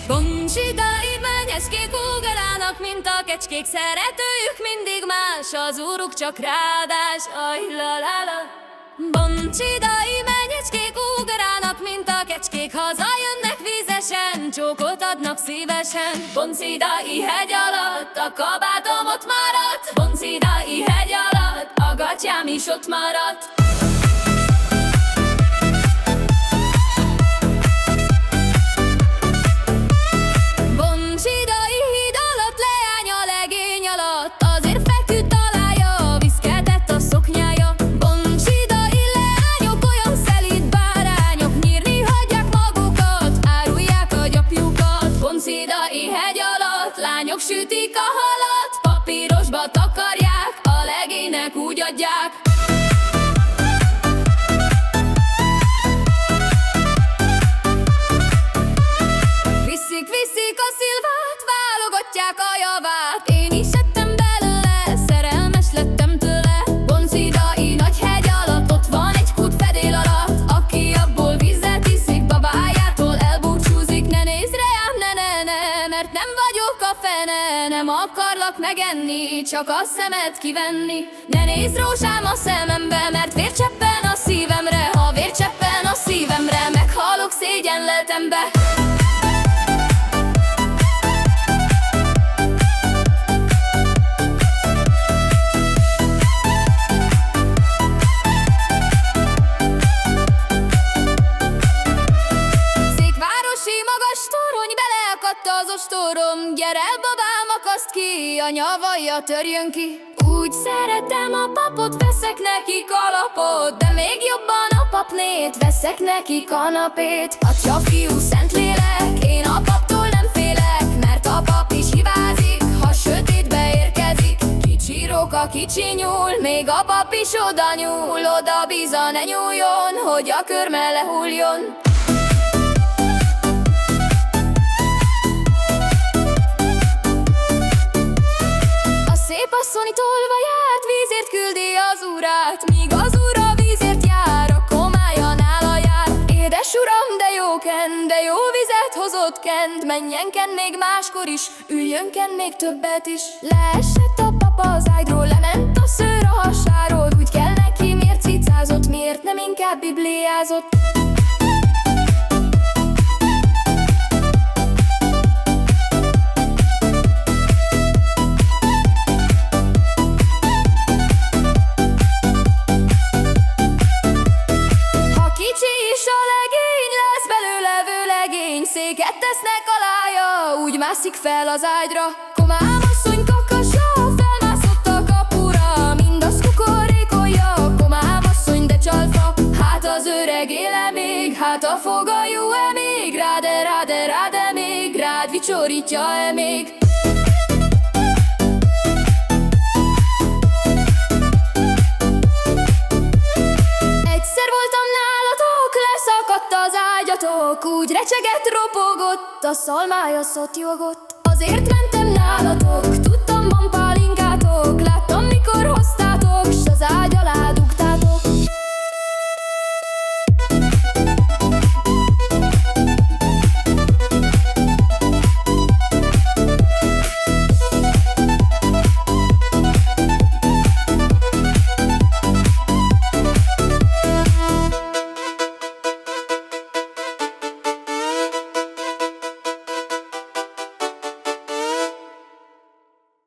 Boncsidai menyecskék ugranak, mint a kecskék, szeretőjük mindig más, az úruk csak rádás, ajlalala. Boncsidai menyecskék ugranak, mint a kecskék, hazajönnek vízesen, csókot adnak szívesen. Boncidai hegy alatt a kabátom ott maradt, Boncidai hegy alatt a gatyám is ott maradt. Boncsidai híd alatt leány a legény alatt, azért feküdt alája, viszketett a szoknyája. Boncsidai leányok olyan szelíd bárányok, nyírni hagyják magukat, árulják a gyapjukat. Boncidai hegy alatt lányok sütik a halat, papírosba takarják, a legénynek úgy adják. Viszik a szilvát, válogatják a javát. Én is ettem belőle, szerelmes lettem tőle. Boncidai nagy hegy alatt, ott van egy kút fedél alatt, aki abból vizet iszik, babájától elbúcsúzik. Ne nézz rám, ne, mert nem vagyok a fene, nem akarlak megenni, csak a szemed kivenni. Ne nézz rózsám a szemembe, mert vér cseppen a szívemre. Ha vér cseppen a szívemre, meghalok szégyenletembe. Az ostorom, gyere babám, akaszd ki, a nyavaja törjön ki. Úgy szeretem a papot, veszek neki kalapot, de még jobban a papnét, veszek neki kanapét. Atya, fiú, Szentlélek, én a paptól nem félek, mert a pap is hibázik, ha sötétbe érkezik. Kicsi róka, kicsi nyúl, még a pap is oda nyúl, oda biza ne nyúljon, hogy a körme lehulljon. Asszony tolva járt, vízért küldi az urát, míg az ura vízért jár, a komája nála jár. Édes uram, de jó vizet hozott kent, menjen kenn még máskor is, üljön kenn még többet is. Leesett a papa az ágyról, lement a szőr a hasáról, úgy kell neki, miért cicázott, miért nem inkább bibliázott. Széket tesznek alája, úgy mászik fel az ágyra. Komám asszony kakasa, felmászott a kapura, mindaz kukorékolja, komám asszony de csalfa. Hát az öreg éle még, hát a foga jó-e még, rád-e még, rád vicsorítja-e még. Az ágyatok, úgy recsegett, ropogott, a szalmája szottyogott. Azért mentem nálatok, tudtam, van pálinkátok, láttam, mikor hoztál.